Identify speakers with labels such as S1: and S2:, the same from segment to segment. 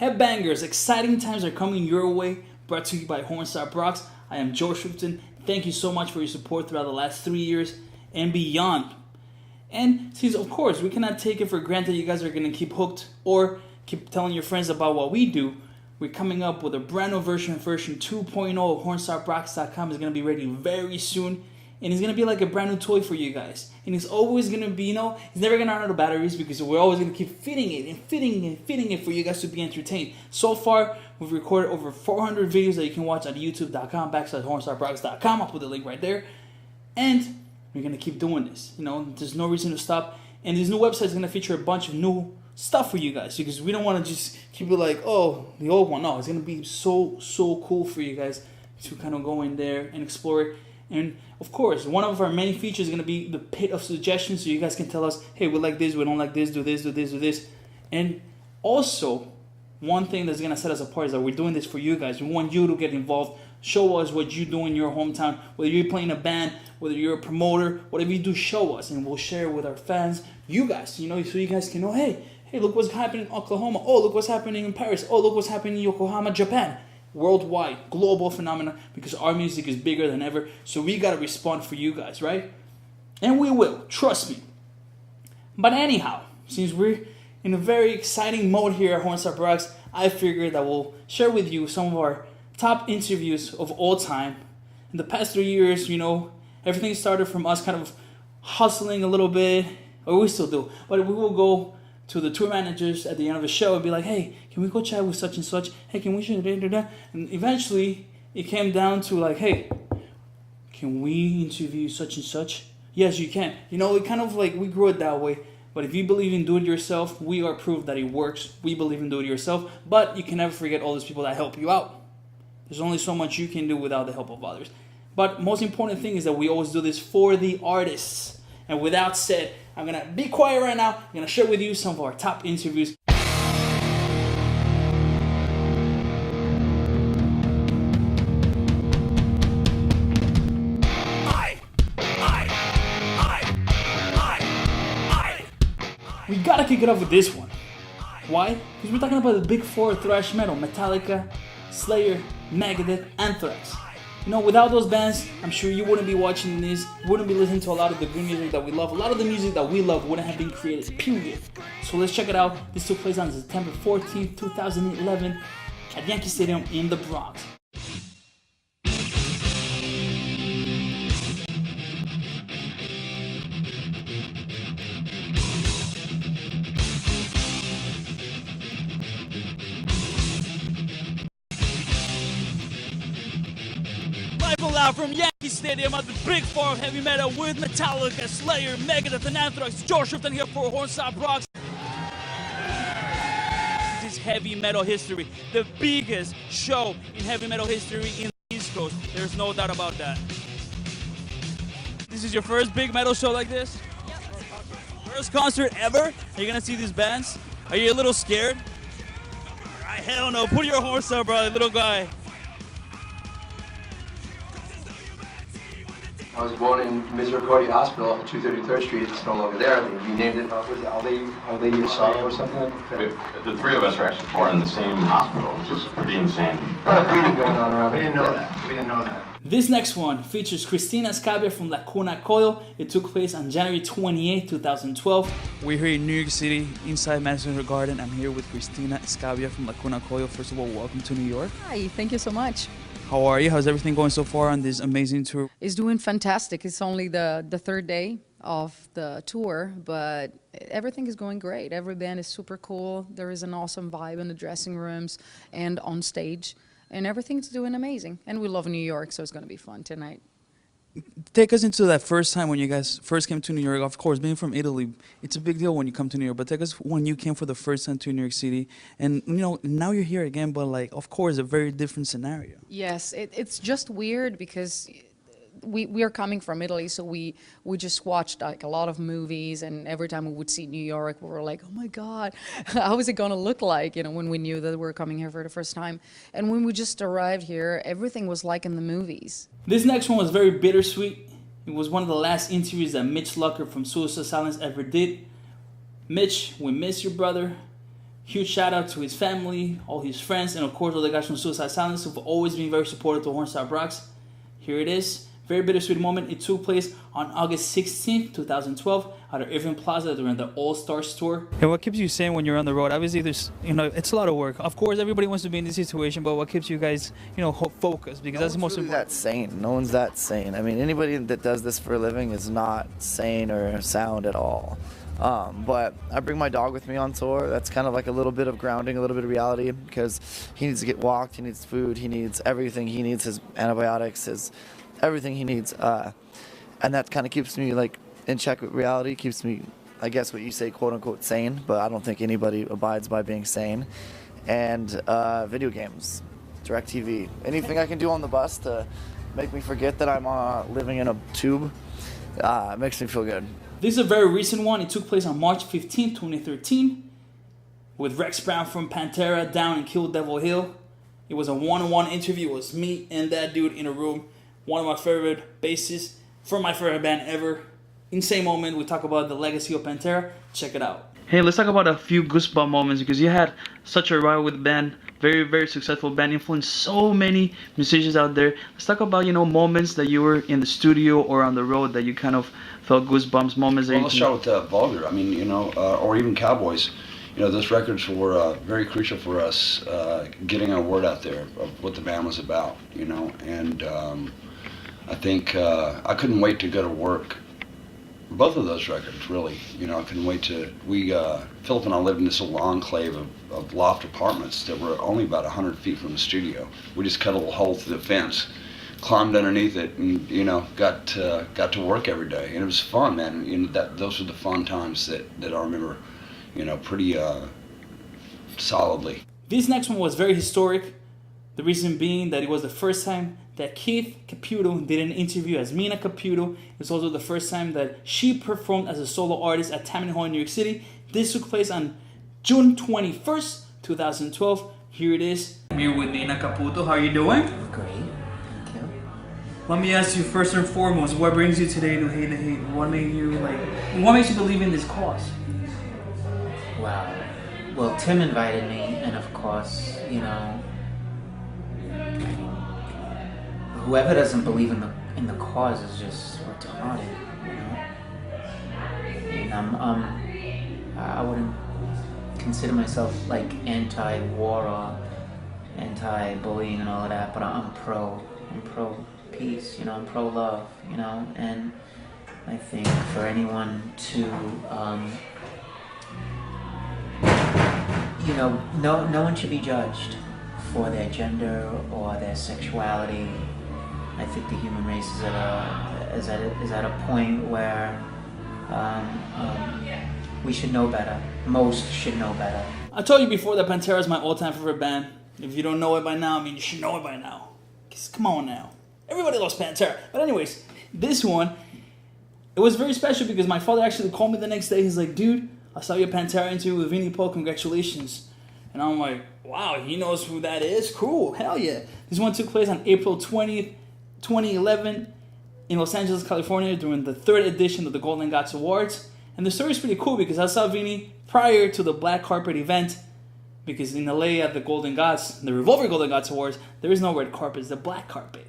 S1: Headbangers, exciting times are coming your way. Brought to you by Up Rocks. I am Jo Schüftan. Thank you so much for your support throughout the last 3 years and beyond. And since, of course, we cannot take it for granted you guys are going to keep hooked or keep telling your friends about what we do, we're coming up with a brand new version 2.0 of HornstarRocks.com is going to be ready very soon. And it's going to be like a brand new toy for you guys. And it's always going to be, it's never going to run out of batteries because we're always going to keep fitting it for you guys to be entertained. So far, we've recorded over 400 videos that you can watch on youtube.com/HornstarRocks.com. I'll put the link right there. And we're going to keep doing this. There's no reason to stop. And this new website is going to feature a bunch of new stuff for you guys because we don't want to just keep it like, oh, the old one. No, it's going to be so cool for you guys to kind of go in there and explore it. And of course, one of our many features is going to be the pit of suggestions, so you guys can tell us, hey, we like this, we don't like this, do this, do this, do this. And also, one thing that's going to set us apart is that we're doing this for you guys. We want you to get involved. Show us what you do in your hometown, whether you're playing a band, whether you're a promoter, whatever you do, show us, and we'll share it with our fans, you guys, so you guys can know, hey, look what's happening in Oklahoma. Oh, look what's happening in Paris. Oh, look what's happening in Yokohama, Japan. Worldwide, global phenomenon, because our music is bigger than ever, so we gotta respond for you guys, right? And we will, trust me. But anyhow, since we're in a very exciting mode here at Up Rocks, I figured that we'll share with you some of our top interviews of all time. In the past 3 years, everything started from us kind of hustling a little bit, or we still do, but we will go to the tour managers at the end of the show and be like, hey, can we go chat with such and such? Hey, can we do that? And eventually, it came down to like, hey, can we interview such and such? Yes, you can. It kind of like, we grew it that way. But if you believe in do-it-yourself, we are proof that it works. We believe in do-it-yourself. But you can never forget all those people that help you out. There's only so much you can do without the help of others. But most important thing is that we always do this for the artists. And with that said, I'm going to be quiet right now. I'm going to share with you some of our top interviews. We got to kick it off with this one. Why? Because we're talking about the big four of thrash metal. Metallica, Slayer, Megadeth, Anthrax. Without those bands, I'm sure you wouldn't be watching this, wouldn't be listening to a lot of the good music that we love. A lot of the music that we love wouldn't have been created, period. So let's check it out. This took place on September 14th, 2011 at Yankee Stadium in the Bronx.
S2: Live from Yankee Stadium at the Big Four of heavy metal with Metallica, Slayer, Megadeth, and Anthrax. Jo Schüftan here for Up Rocks. This is heavy metal history, the biggest show in heavy metal history in the East Coast. There's no doubt about that. This is your first big metal show like this?
S3: Yep.
S2: First concert ever? Are you gonna see these bands? Are you a little scared? Hell no, put your horse up, bro, little guy.
S4: I was born in Misericordia Hospital off of 233rd Street. It's no longer there. They renamed it. Was it Our Lady of Sorrow or something like that?
S5: The three of us are actually born in the same hospital, which is pretty insane.
S4: A lot of breeding going on around. We didn't know that.
S1: This next one features Cristina Scabia from Lacuna Coil. It took place on January 28, 2012.
S2: We're here in New York City, inside Madison Square Garden. I'm here with Cristina Scabia from Lacuna Coil. First of all, welcome to New York.
S3: Hi, thank you so much.
S2: How are you? How's everything going so far on this amazing tour?
S3: It's doing fantastic. It's only the third day of the tour, but everything is going great. Every band is super cool. There is an awesome vibe in the dressing rooms and on stage, and everything's doing amazing. And we love New York, so it's going to be fun tonight.
S2: Take us into that first time when you guys first came to New York. Of course, being from Italy, it's a big deal when you come to New York. But take us when you came for the first time to New York City. And, now you're here again, but, of course, a very different scenario.
S3: Yes, it's just weird because we are coming from Italy, so we just watched a lot of movies, and every time we would see New York, we were like, oh my God, how is it going to look like, when we knew that we were coming here for the first time. And when we just arrived here, everything was like in the movies.
S1: This next one was very bittersweet. It was one of the last interviews that Mitch Lucker from Suicide Silence ever did. Mitch, we miss your brother. Huge shout out to his family, all his friends, and of course all the guys from Suicide Silence who've always been very supportive to Hornstar Rocks. Here it is. Very bittersweet moment. It took place on August 16th, 2012 at our Irving Plaza during the All-Stars tour. And what keeps you sane when you're on the road? Obviously, there's, it's a lot of work. Of course, everybody wants to be in this situation, but what keeps you guys, focused? Because that's the most important.
S6: That sane. No one's that sane. I mean, anybody that does this for a living is not sane or sound at all. But I bring my dog with me on tour. That's kind of like a little bit of grounding, a little bit of reality, because he needs to get walked, he needs food, he needs everything. He needs his antibiotics, everything he needs. And that kind of keeps me like in check with reality, keeps me, I guess what you say, quote unquote, sane, but I don't think anybody abides by being sane. And video games, DirecTV, anything I can do on the bus to make me forget that I'm living in a tube, makes me feel good.
S1: This is a very recent one. It took place on March 15, 2013, with Rex Brown from Pantera down in Kill Devil Hill. It was a one-on-one interview. It was me and that dude in a room. One of my favorite bassists from my favorite band ever. Insane moment. We talk about the legacy of Pantera. Check it out. Hey, let's talk about a few goosebump moments, because you had such a ride with the band. Very, very successful band. Influenced so many musicians out there. Let's talk about, moments that you were in the studio or on the road that you kind of felt goosebumps, moments that
S7: let's start with Vulgar. I mean, or even Cowboys. Those records were very crucial for us getting our word out there of what the band was about, and I think I couldn't wait to go to work. Both of those records, really. I couldn't wait to. Philip and I lived in this little enclave of loft apartments that were only about 100 feet from the studio. We just cut a little hole through the fence, climbed underneath it, and got to work every day, and it was fun, man. Those were the fun times that I remember, pretty solidly.
S1: This next one was very historic. The reason being that it was the first time that Keith Caputo did an interview as Mina Caputo. It's also the first time that she performed as a solo artist at Tammany Hall in New York City. This took place on June 21st, 2012. Here it is. I'm here with Mina Caputo. How are you doing?
S8: Great, thank you.
S1: Let me ask you first and foremost, what brings you today to Hate the Hate? What makes you believe in this cause?
S8: Wow. Well, Tim invited me, and of course, whoever doesn't believe in the cause is just retarded, And I wouldn't consider myself like anti-war or anti-bullying and all of that, but I'm pro peace, I'm pro love, and I think for anyone to no one should be judged for their gender or their sexuality. I think the human race is at a point where we should know better. Most should know better.
S1: I told you before that Pantera is my all-time favorite band. If you don't know it by now, you should know it by now. 'Cause come on now. Everybody loves Pantera. But anyways, this one, it was very special because my father actually called me the next day. He's like, dude, I saw your Pantera interview with Vinnie Paul. Congratulations. And I'm like, wow, he knows who that is? Cool. Hell yeah. This one took place on April 20th, 2011 in Los Angeles, California during the 3rd edition of the Golden Gods Awards. And the story is pretty cool because I saw Vinnie prior to the black carpet event, because in LA at the Golden Gods, the Revolver Golden Gods Awards, there is no red carpet, it's the black carpet.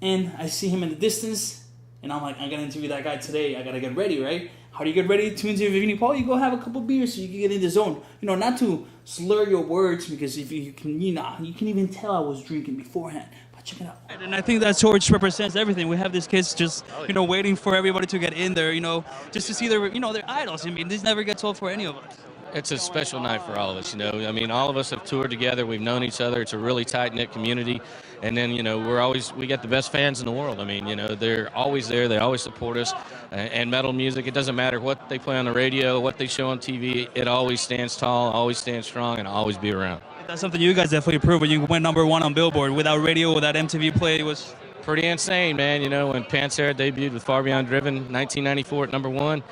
S1: And I see him in the distance, and I'm like, I gotta interview that guy today, I gotta get ready, right? How do you get ready to interview Vinnie Paul? You go have a couple beers so you can get in the zone. Not to slur your words, because if you can, you can even tell I was drinking beforehand. But check it out. And I think that torch represents everything. We have these kids just, waiting for everybody to get in there, just to see their idols. This never gets old for any of us.
S9: It's a special night for all of us, all of us have toured together, we've known each other, it's a really tight-knit community, and then, we get the best fans in the world. They're always there, they always support us, and metal music, it doesn't matter what they play on the radio, what they show on TV, it always stands tall, always stands strong, and always be around.
S1: That's something you guys definitely proved when you went #1 on Billboard. Without radio, without MTV play, it was
S9: pretty insane, man. You know, when Pantera debuted with Far Beyond Driven, 1994 at number 1,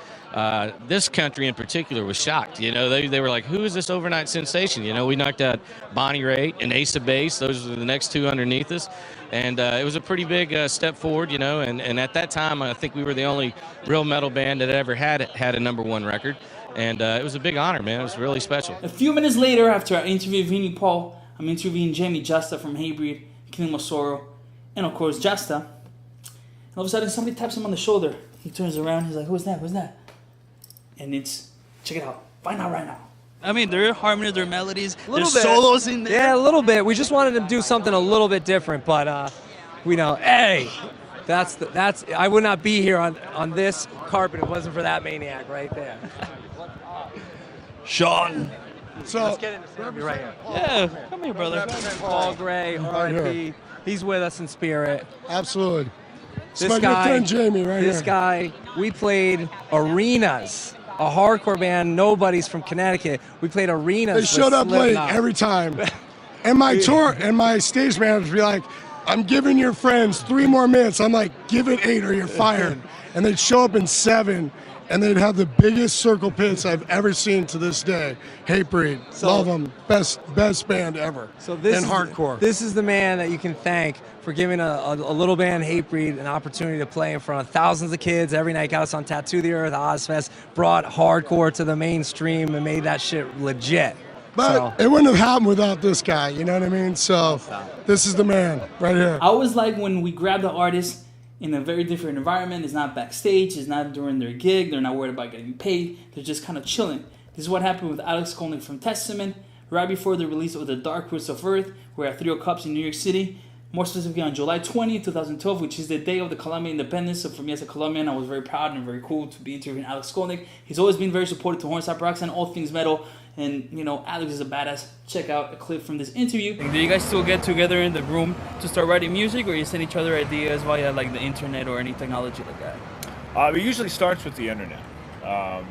S9: this country in particular was shocked. You know, they were like, who is this overnight sensation? You know, we knocked out Bonnie Raitt and Ace of Base. Those were the next two underneath us. And it was a pretty big step forward, you know, and at that time, I think we were the only real metal band that ever had a number 1 record. And it was a big honor, man. It was really special.
S1: A few minutes later, after I interviewed Vinnie Paul, I'm interviewing Jamey Jasta from Hatebreed, Killing Mosoro, and of course Jasta. And all of a sudden, somebody taps him on the shoulder. He turns around. He's like, "Who's that? Who's that?" And it's, check it out. Find out right now.
S2: I mean, there are harmonies, there are melodies,
S10: Little
S2: there's
S10: bit.
S2: solos in there.
S10: Yeah, a little bit. We just wanted to do something a little bit different, but we know, hey, that's I would not be here on this carpet if it wasn't for that maniac right there.
S2: Sean.
S10: So let's get into it right here.
S2: Yeah, come here, brother.
S10: Paul Gray, R.I.P. He's with us in spirit.
S11: Absolutely.
S10: This
S11: my
S10: guy,
S11: good friend Jamey right
S10: this
S11: here.
S10: guy, we played arenas. A hardcore band, nobody's from Connecticut. We played arenas.
S11: They
S10: with
S11: showed up late
S10: Slipknot.
S11: every time. And my tour and my stage managers be like, I'm giving your friends 3 more minutes. I'm like, give it 8 or you're fired. And they'd show up in 7, and they'd have the biggest circle pits I've ever seen to this day. Hatebreed, love them, best band ever.
S10: So this
S11: in
S10: is
S11: hardcore.
S10: This is the man that you can thank for giving a little band, Hatebreed, an opportunity to play in front of thousands of kids every night. Got us on Tattoo the Earth, Ozfest, brought hardcore to the mainstream and made that shit legit.
S11: But it wouldn't have happened without this guy, you know what I mean? So this is the man right here.
S1: I always like when we grab the artist in a very different environment. It's not backstage. It's not during their gig. They're not worried about getting paid. They're just kind of chilling. This is what happened with Alex Skolnick from Testament. Right before the release of The Dark Roots of Earth, we're at 3 Cups in New York City. More specifically on July 20, 2012, which is the day of the Colombian independence. So for me as a Colombian, I was very proud and very cool to be interviewing Alex Skolnick. He's always been very supportive to Hornsap Rocks and all things metal. And, you know, Alex is a badass. Check out a clip from this interview.
S2: Do you guys still get together in the room to start writing music, or you send each other ideas via like the internet or any technology like that?
S12: It usually starts with the internet. I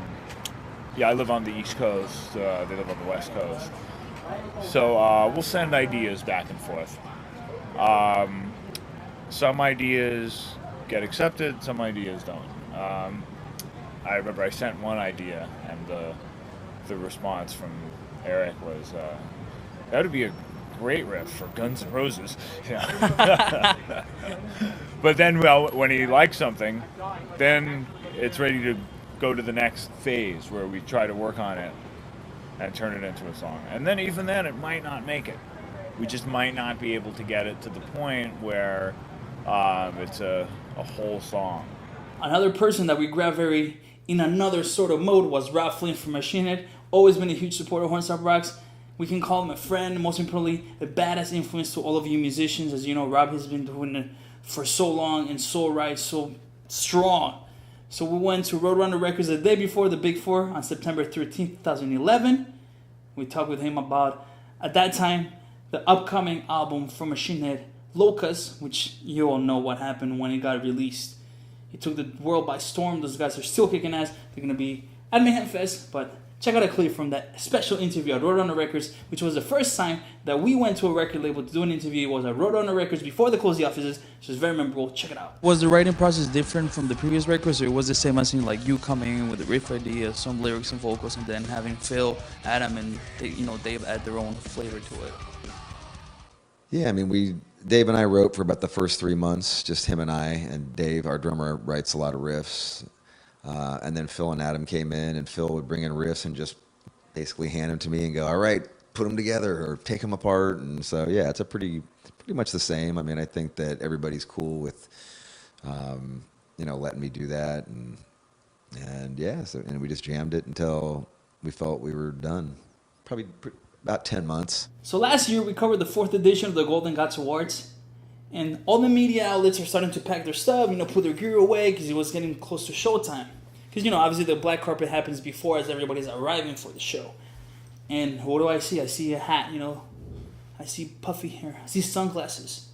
S12: live on the East Coast. They live on the West Coast. So we'll send ideas back and forth. Some ideas get accepted, some ideas don't. I remember I sent one idea, and the response from Eric was, that would be a great riff for Guns N' Roses. Yeah. But then, when he likes something, then it's ready to go to the next phase where we try to work on it and turn it into a song. And then even then, it might not make it. We just might not be able to get it to the point where it's a whole song.
S1: Another person that we grabbed very in another sort of mode was Rob Flynn from Machine Head. Always been a huge supporter of Hornsap Rocks. We can call him a friend, most importantly, a badass influence to all of you musicians. As you know, Rob has been doing it for so long and so right, so strong. So we went to Roadrunner Records the day before the Big Four on September 13th, 2011. We talked with him about, at that time, the upcoming album from Machine Head, Locust, which you all know what happened when it got released. It took the world by storm. Those guys are still kicking ass. They're going to be at Mayhem Fest, but check out a clip from that special interview at Roadrunner Records, which was the first time that we went to a record label to do an interview. It was at Roadrunner Records before they closed the offices, which was very memorable. Check it out.
S2: Was the writing process different from the previous records, or was it the same as in like you coming in with a riff idea, some lyrics and vocals, and then having Phil, Adam, and Dave add their own flavor to it?
S13: Yeah, I mean, Dave and I wrote for about the first 3 months, just him and I, and Dave, our drummer, writes a lot of riffs. And then Phil and Adam came in, and Phil would bring in riffs and just basically hand them to me and go, all right, put them together or take them apart. And so, yeah, it's pretty much the same. I mean, I think that everybody's cool with, letting me do that. And yeah, and we just jammed it until we felt we were done. Probably about 10 months.
S1: So last year we covered the 4th edition of the Golden Gods Awards, and all the media outlets are starting to pack their stuff, put their gear away because it was getting close to showtime. Because, obviously the black carpet happens before as everybody's arriving for the show. And what do I see? I see a hat, I see puffy hair, I see sunglasses.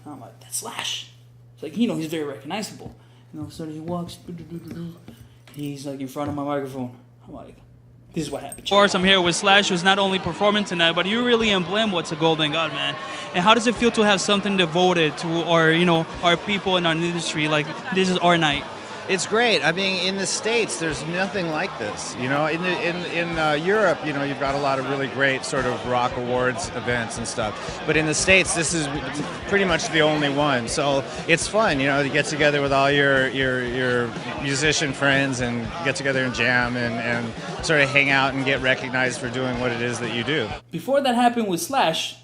S1: And I'm like, that's Slash. It's like, he's very recognizable. So he walks, he's like in front of my microphone. I'm like, This is what happened.
S2: Of course, I'm here with Slash, who's not only performing tonight, but you really emblem what's a Golden God, man. And how does it feel to have something devoted to our people in our industry? Like, this is our night.
S14: It's great. I mean, in the States, there's nothing like this. You know, in Europe, you know, you've got a lot of really great sort of rock awards events and stuff. But in the States, this is pretty much the only one. So it's fun, you know, to get together with all your musician friends and get together and jam and sort of hang out and get recognized for doing what it is that you do.
S1: Before that happened with Slash,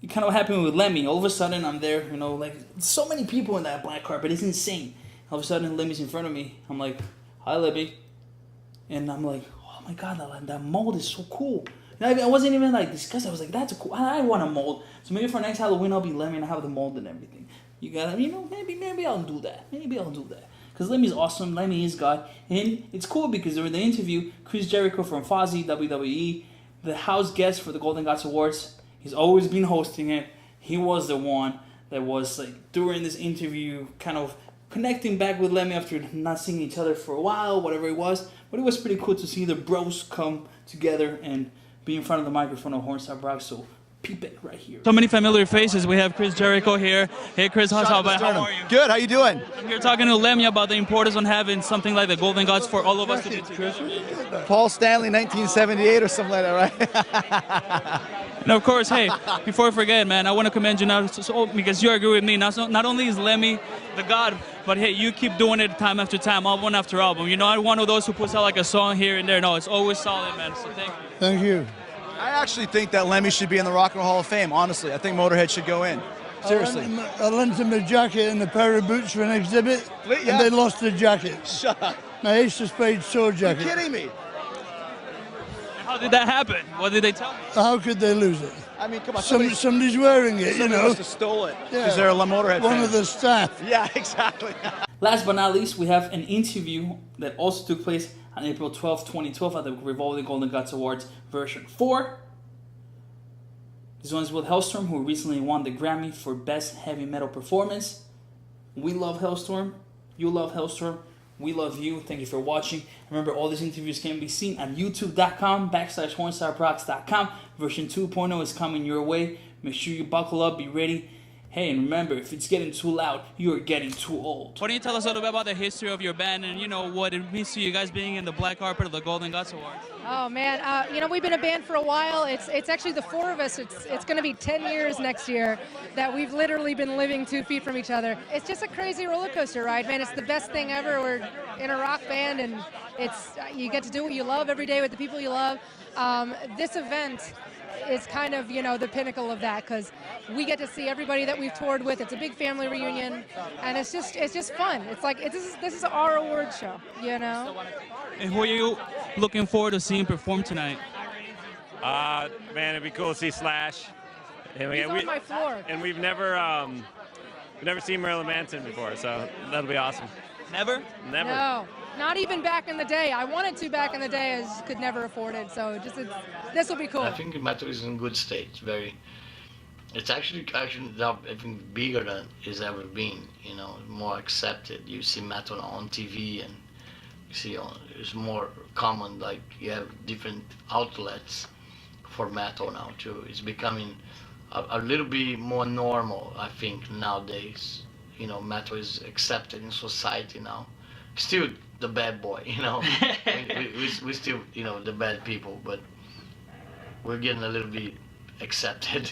S1: it kind of happened with Lemmy. All of a sudden, I'm there, you know, like so many people in that black carpet. It's insane. All of a sudden, Lemmy's in front of me. I'm like, hi, Lemmy. And I'm like, oh my God, that mold is so cool. And I wasn't even like disgusted. I was like, that's a cool, I want a mold. So maybe for next Halloween, I'll be Lemmy and I have the mold and everything. You got, you know, maybe I'll do that. Maybe I'll do that. Because Lemmy's awesome. Lemmy is God. And it's cool because during the interview, Chris Jericho from Fozzy, WWE, the house guest for the Golden Gods Awards, he's always been hosting it. He was the one that was like during this interview kind of connecting back with Lemmy after not seeing each other for a while, whatever it was. But it was pretty cool to see the bros come together and be in front of the microphone of Hornstar Brox. So peep it right here.
S2: So many familiar faces. We have Chris Jericho here. Hey, Chris, how are you?
S15: Good, how you doing?
S2: I'm here talking to Lemmy about the importance on having something like the Golden Gods for all of us to be together.
S15: Paul Stanley, 1978 or something like that, right?
S2: And of course, hey, before I forget, man, I want to commend you now because you agree with me. Not only is Lemmy the God, but hey, you keep doing it time after time, album after album. You're not one of those who puts out like a song here and there. No, it's always solid, man. So thank you.
S15: Thank you. I actually think that Lemmy should be in the Rock and Roll Hall of Fame, honestly. I think Motorhead should go in. Seriously.
S16: I lent him a jacket and a pair of boots for an exhibit,
S15: Yeah.
S16: and they lost the jacket.
S15: Shut up.
S16: My Ace of Spades tour jacket.
S15: You're kidding me.
S2: How did that happen? What did they tell me?
S16: How could they lose it?
S15: I mean, come on.
S16: Somebody's wearing it, you
S15: Somebody
S16: know.
S15: must have stole it.
S16: Yeah.
S15: Because they're a Motorhead
S16: One
S15: fan.
S16: of the staff.
S15: Yeah, exactly.
S1: Last but not least, we have an interview that also took place on April 12th, 2012 at the Revolving Golden Gods Awards version 4. This one's with Hellstrom, who recently won the Grammy for Best Heavy Metal Performance. We love Hellstrom. You love Hellstrom. We love you. Thank you for watching. Remember, all these interviews can be seen at youtube.com/hornstarprox.com. Version 2.0 is coming your way. Make sure you buckle up, be ready. Hey, and remember, if it's getting too loud, you're getting too old.
S2: Why don't you tell us a little bit about the history of your band and, you know, what it means to you guys being in the black carpet of the Golden Gods Awards?
S17: Oh man, you know, we've been a band for a while. It's actually the four of us. It's going to be 10 years next year that we've literally been living 2 feet from each other. It's just a crazy roller coaster ride, man. It's the best thing ever. We're in a rock band, and you get to do what you love every day with the people you love. This event is kind of, you know, the pinnacle of that, because we get to see everybody that we've toured with. It's a big family reunion, and it's just fun. It's like this is our award show, you know.
S2: And who are you looking forward to seeing perform tonight?
S18: Man, it'd be cool to see Slash. And
S17: He's on my floor.
S18: And we've never seen Marilyn Manson before, so that'll be awesome.
S2: Never?
S18: Never.
S17: No, not even back in the day. I wanted to back in the day, I just could never afford it. So this will be cool.
S19: I think metal is in good state. It's actually now I think bigger than it's ever been. You know, more accepted. You see metal on TV, and you see it's more common. Like you have different outlets for metal now too. It's becoming a little bit more normal, I think, nowadays. You know, metal is accepted in society now. Still the bad boy, you know. we still, you know, the bad people, but we're getting a little bit accepted.